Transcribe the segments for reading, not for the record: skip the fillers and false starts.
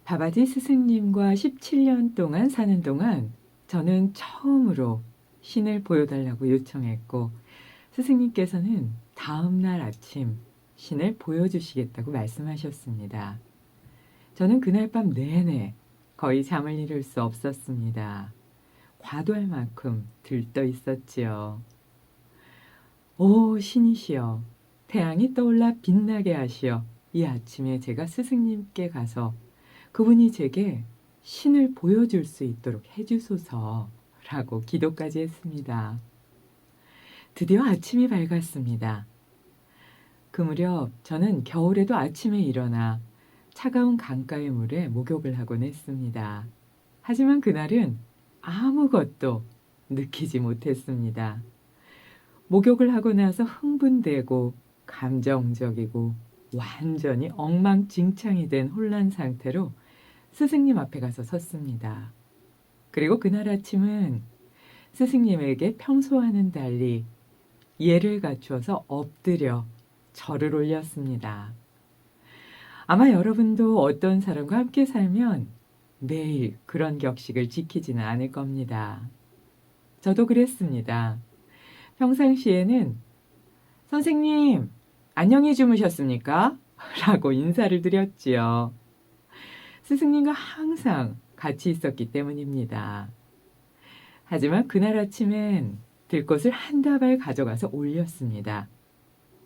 바바지 스승님과 17년 동안 사는 동안 저는 처음으로 신을 보여달라고 요청했고 스승님께서는 다음 날 아침 신을 보여주시겠다고 말씀하셨습니다. 저는 그날 밤 내내 거의 잠을 이룰 수 없었습니다. 과도할 만큼 들떠 있었지요. 오 신이시여, 태양이 떠올라 빛나게 하시어 이 아침에 제가 스승님께 가서 그분이 제게 신을 보여줄 수 있도록 해주소서라고 기도까지 했습니다. 드디어 아침이 밝았습니다. 그 무렵 저는 겨울에도 아침에 일어나 차가운 강가의 물에 목욕을 하곤 했습니다. 하지만 그날은 아무것도 느끼지 못했습니다. 목욕을 하고 나서 흥분되고 감정적이고 완전히 엉망진창이 된 혼란 상태로 스승님 앞에 가서 섰습니다. 그리고 그날 아침은 스승님에게 평소와는 달리 예를 갖추어서 엎드려 절을 올렸습니다. 아마 여러분도 어떤 사람과 함께 살면 매일 그런 격식을 지키지는 않을 겁니다. 저도 그랬습니다. 평상시에는 선생님, 안녕히 주무셨습니까? 라고 인사를 드렸지요. 스승님과 항상 같이 있었기 때문입니다. 하지만 그날 아침엔 들꽃을 한 다발 가져가서 올렸습니다.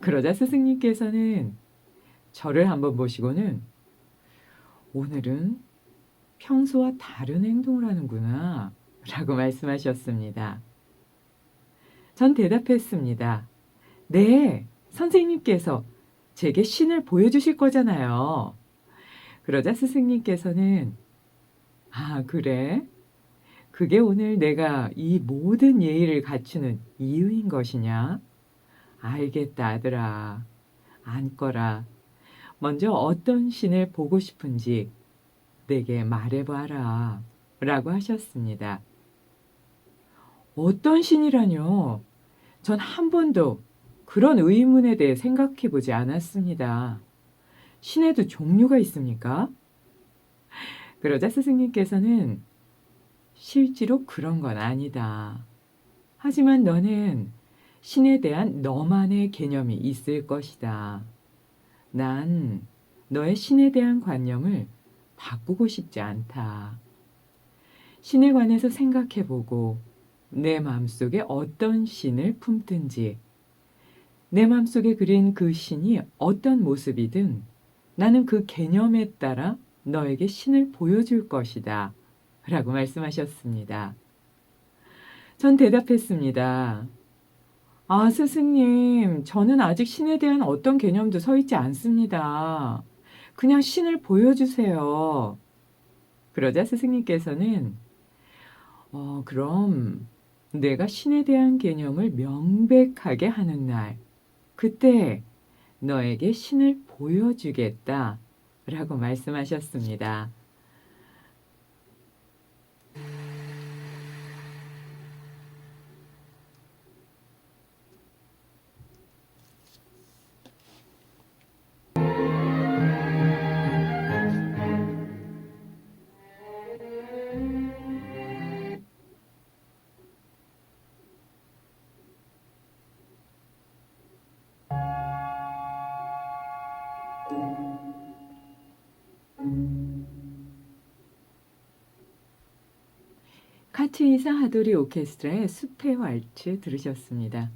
그러자 스승님께서는 저를 한번 보시고는 오늘은 평소와 다른 행동을 하는구나 라고 말씀하셨습니다. 전 대답했습니다. 네, 선생님께서 제게 신을 보여주실 거잖아요. 그러자 스승님께서는 아, 그래? 그게 오늘 내가 이 모든 예의를 갖추는 이유인 것이냐? 알겠다, 아들아. 앉거라. 먼저 어떤 신을 보고 싶은지 내게 말해봐라. 라고 하셨습니다. 어떤 신이라뇨? 전 한 번도 그런 의문에 대해 생각해 보지 않았습니다. 신에도 종류가 있습니까? 그러자 스승님께서는 실제로 그런 건 아니다. 하지만 너는 신에 대한 너만의 개념이 있을 것이다. 난 너의 신에 대한 관념을 바꾸고 싶지 않다. 신에 관해서 생각해보고 내 마음속에 어떤 신을 품든지 내 마음속에 그린 그 신이 어떤 모습이든 나는 그 개념에 따라 너에게 신을 보여줄 것이다. 라고 말씀하셨습니다. 전 대답했습니다. 아, 스승님, 저는 아직 신에 대한 어떤 개념도 서 있지 않습니다. 그냥 신을 보여주세요. 그러자 스승님께서는 그럼 내가 신에 대한 개념을 명백하게 하는 날, 그때 너에게 신을 보여주겠다 라고 말씀하셨습니다. 카츠이사 하도리 오케스트라의 숲의 왈츠 들으셨습니다.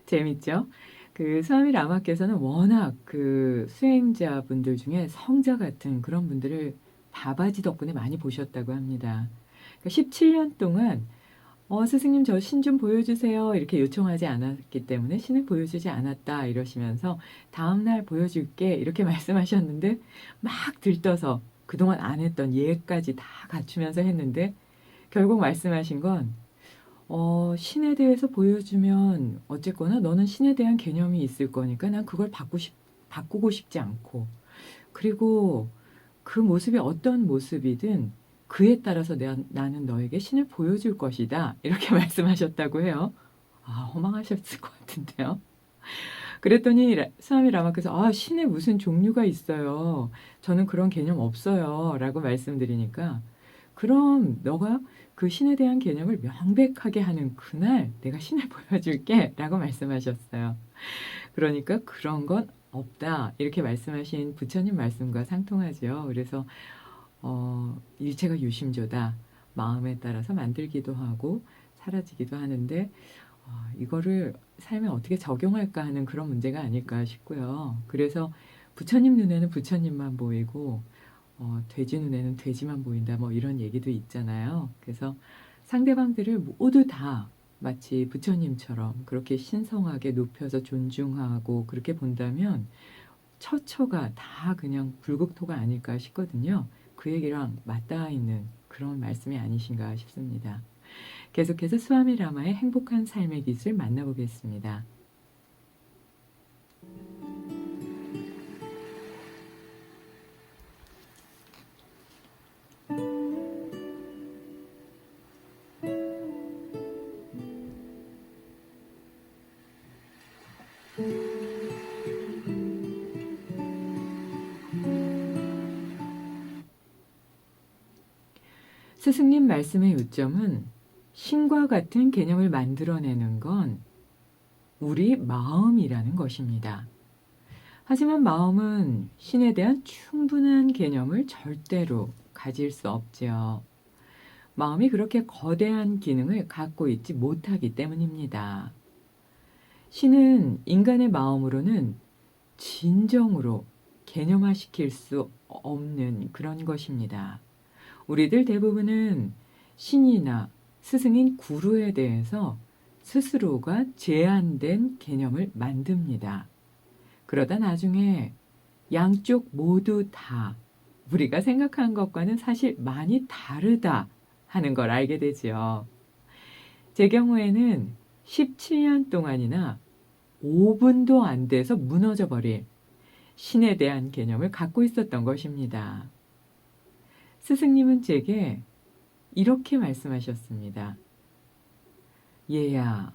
재밌죠? 그 스와미 라마께서는 워낙 그 수행자분들 중에 성자 같은 그런 분들을 바바지 덕분에 많이 보셨다고 합니다. 그러니까 17년 동안 스승님 저 신 좀 보여주세요 이렇게 요청하지 않았기 때문에 신을 보여주지 않았다 이러시면서 다음날 보여줄게 이렇게 말씀하셨는데 막 들떠서 그동안 안 했던 예까지 다 갖추면서 했는데 결국 말씀하신 건 신에 대해서 보여주면 어쨌거나 너는 신에 대한 개념이 있을 거니까 난 그걸 바꾸고 싶지 않고 그리고 그 모습이 어떤 모습이든 그에 따라서 나는 너에게 신을 보여줄 것이다. 이렇게 말씀하셨다고 해요. 아, 허망하셨을 것 같은데요. 그랬더니 스와미 라마께서 신에 무슨 종류가 있어요. 저는 그런 개념 없어요. 라고 말씀드리니까 그럼 너가 그 신에 대한 개념을 명백하게 하는 그날 내가 신을 보여줄게 라고 말씀하셨어요. 그러니까 그런 건 없다. 이렇게 말씀하신 부처님 말씀과 상통하죠. 그래서 일체가 유심조다. 마음에 따라서 만들기도 하고 사라지기도 하는데 이거를 삶에 어떻게 적용할까 하는 그런 문제가 아닐까 싶고요. 그래서 부처님 눈에는 부처님만 보이고 돼지 눈에는 돼지만 보인다. 뭐 이런 얘기도 있잖아요. 그래서 상대방들을 모두 다 마치 부처님처럼 그렇게 신성하게 높여서 존중하고 그렇게 본다면 처처가 다 그냥 불국토가 아닐까 싶거든요. 그 얘기랑 맞닿아 있는 그런 말씀이 아니신가 싶습니다. 계속해서 스와미 라마의 행복한 삶의 기술 만나보겠습니다. 스승님 말씀의 요점은 신과 같은 개념을 만들어내는 건 우리 마음이라는 것입니다. 하지만 마음은 신에 대한 충분한 개념을 절대로 가질 수 없지요. 마음이 그렇게 거대한 기능을 갖고 있지 못하기 때문입니다. 신은 인간의 마음으로는 진정으로 개념화시킬 수 없는 그런 것입니다. 우리들 대부분은 신이나 스승인 구루에 대해서 스스로가 제한된 개념을 만듭니다. 그러다 나중에 양쪽 모두 다 우리가 생각한 것과는 사실 많이 다르다 하는 걸 알게 되지요. 제 경우에는 17년 동안이나 5분도 안 돼서 무너져 버릴 신에 대한 개념을 갖고 있었던 것입니다. 스승님은 제게 이렇게 말씀하셨습니다. 얘야,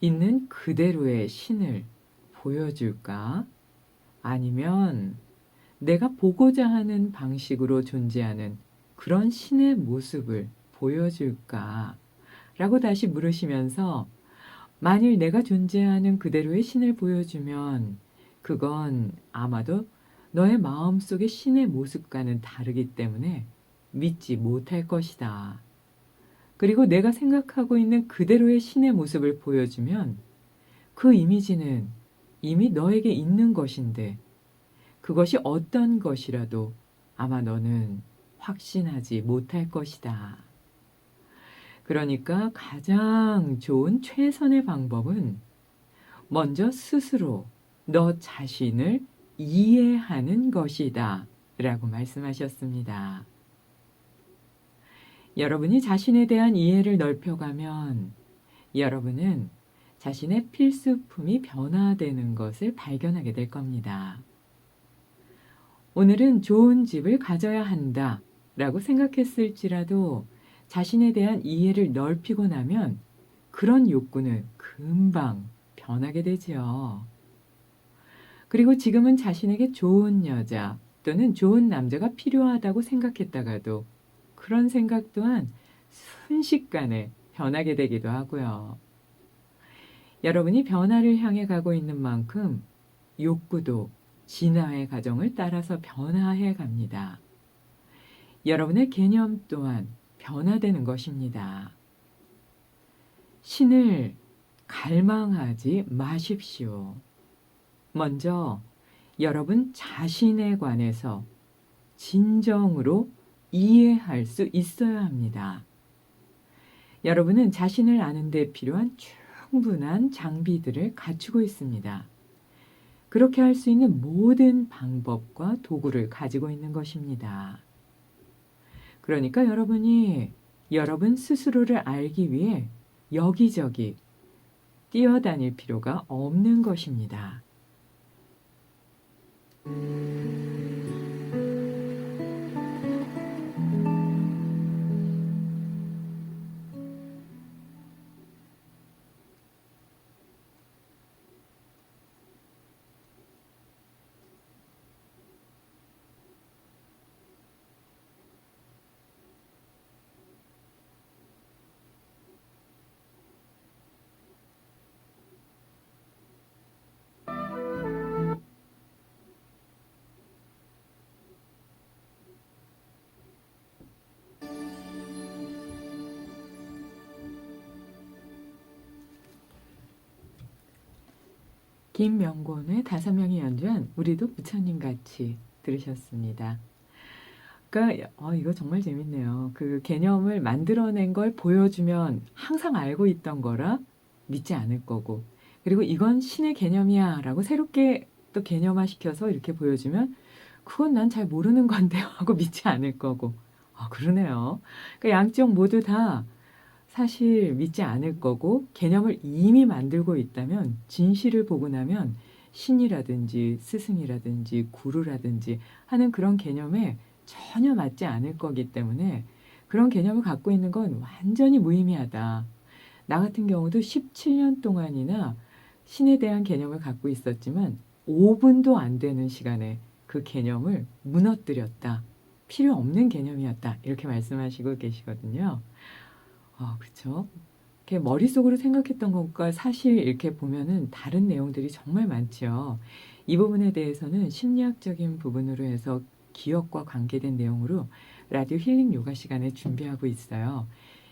있는 그대로의 신을 보여줄까? 아니면 내가 보고자 하는 방식으로 존재하는 그런 신의 모습을 보여줄까? 라고 다시 물으시면서 만일 내가 존재하는 그대로의 신을 보여주면 그건 아마도 너의 마음속의 신의 모습과는 다르기 때문에 믿지 못할 것이다. 그리고 내가 생각하고 있는 그대로의 신의 모습을 보여주면 그 이미지는 이미 너에게 있는 것인데 그것이 어떤 것이라도 아마 너는 확신하지 못할 것이다. 그러니까 가장 좋은 최선의 방법은 먼저 스스로 너 자신을 이해하는 것이다. 라고 말씀하셨습니다. 여러분이 자신에 대한 이해를 넓혀가면 여러분은 자신의 필수품이 변화되는 것을 발견하게 될 겁니다. 오늘은 좋은 집을 가져야 한다 라고 생각했을지라도 자신에 대한 이해를 넓히고 나면 그런 욕구는 금방 변하게 되지요. 그리고 지금은 자신에게 좋은 여자 또는 좋은 남자가 필요하다고 생각했다가도 그런 생각 또한 순식간에 변하게 되기도 하고요. 여러분이 변화를 향해 가고 있는 만큼 욕구도 진화의 과정을 따라서 변화해 갑니다. 여러분의 개념 또한 변화되는 것입니다. 신을 갈망하지 마십시오. 먼저 여러분 자신에 관해서 진정으로 이해할 수 있어야 합니다. 여러분은 자신을 아는 데 필요한 충분한 장비들을 갖추고 있습니다. 그렇게 할 수 있는 모든 방법과 도구를 가지고 있는 것입니다. 그러니까 여러분이 여러분 스스로를 알기 위해 여기저기 뛰어다닐 필요가 없는 것입니다. 김명곤의 5명이 연주한 우리도 부처님 같이 들으셨습니다. 그러니까 이거 정말 재밌네요. 그 개념을 만들어낸 걸 보여주면 항상 알고 있던 거라 믿지 않을 거고, 그리고 이건 신의 개념이야 라고 새롭게 또 개념화시켜서 이렇게 보여주면 그건 난 잘 모르는 건데요 하고 믿지 않을 거고. 그러네요. 그러니까 양쪽 모두 다 사실 믿지 않을 거고, 개념을 이미 만들고 있다면 진실을 보고 나면 신이라든지 스승이라든지 구루라든지 하는 그런 개념에 전혀 맞지 않을 거기 때문에 그런 개념을 갖고 있는 건 완전히 무의미하다. 나 같은 경우도 17년 동안이나 신에 대한 개념을 갖고 있었지만 5분도 안 되는 시간에 그 개념을 무너뜨렸다. 필요 없는 개념이었다. 이렇게 말씀하시고 계시거든요. 그렇죠. 이렇게 머릿속으로 생각했던 것과 사실 이렇게 보면은 다른 내용들이 정말 많지요. 이 부분에 대해서는 심리학적인 부분으로 해서 기억과 관계된 내용으로 라디오 힐링 요가 시간에 준비하고 있어요.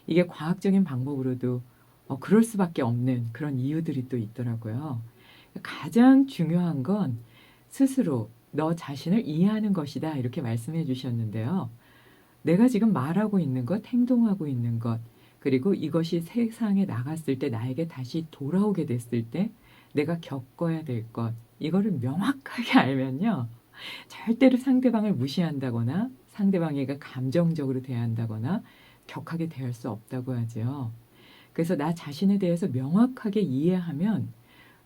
이게 과학적인 방법으로도 그럴 수밖에 없는 그런 이유들이 또 있더라고요. 가장 중요한 건 스스로 너 자신을 이해하는 것이다 이렇게 말씀해 주셨는데요. 내가 지금 말하고 있는 것, 행동하고 있는 것, 그리고 이것이 세상에 나갔을 때 나에게 다시 돌아오게 됐을 때 내가 겪어야 될 것, 이거를 명확하게 알면요. 절대로 상대방을 무시한다거나 상대방에게 감정적으로 대한다거나 격하게 대할 수 없다고 하죠. 그래서 나 자신에 대해서 명확하게 이해하면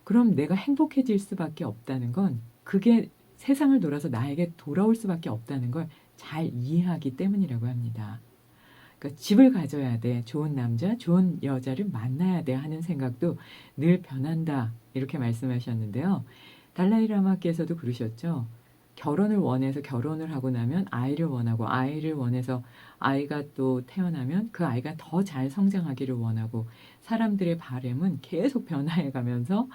그럼 내가 행복해질 수밖에 없다는 건 그게 세상을 돌아서 나에게 돌아올 수밖에 없다는 걸 잘 이해하기 때문이라고 합니다. 그러니까 집을 가져야 돼. 좋은 남자, 좋은 여자를 만나야 돼 하는 생각도 늘 변한다. 이렇게 말씀하셨는데요. 달라이라마께서도 그러셨죠. 결혼을 원해서 결혼을 하고 나면 아이를 원하고 아이를 원해서 아이가 또 태어나면 그 아이가 더 잘 성장하기를 원하고 사람들의 바램은 계속 변화해 가면서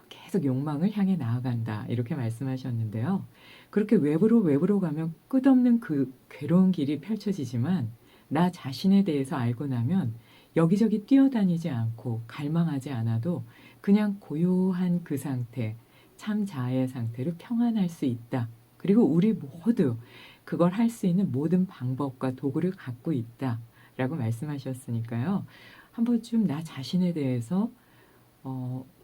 계속 욕망을 향해 나아간다. 이렇게 말씀하셨는데요. 그렇게 외부로 가면 끝없는 그 괴로운 길이 펼쳐지지만 나 자신에 대해서 알고 나면 여기저기 뛰어다니지 않고 갈망하지 않아도 그냥 고요한 그 상태, 참 자아의 상태로 평안할 수 있다. 그리고 우리 모두 그걸 할 수 있는 모든 방법과 도구를 갖고 있다. 라고 말씀하셨으니까요. 한번 좀 나 자신에 대해서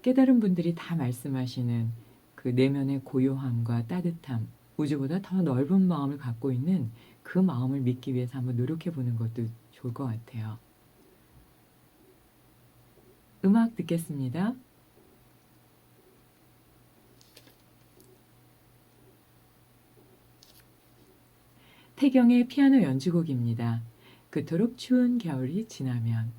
깨달은 분들이 다 말씀하시는 그 내면의 고요함과 따뜻함, 우주보다 더 넓은 마음을 갖고 있는 그 마음을 믿기 위해서 한번 노력해 보는 것도 좋을 것 같아요. 음악 듣겠습니다. 태경의 피아노 연주곡입니다. 그토록 추운 겨울이 지나면.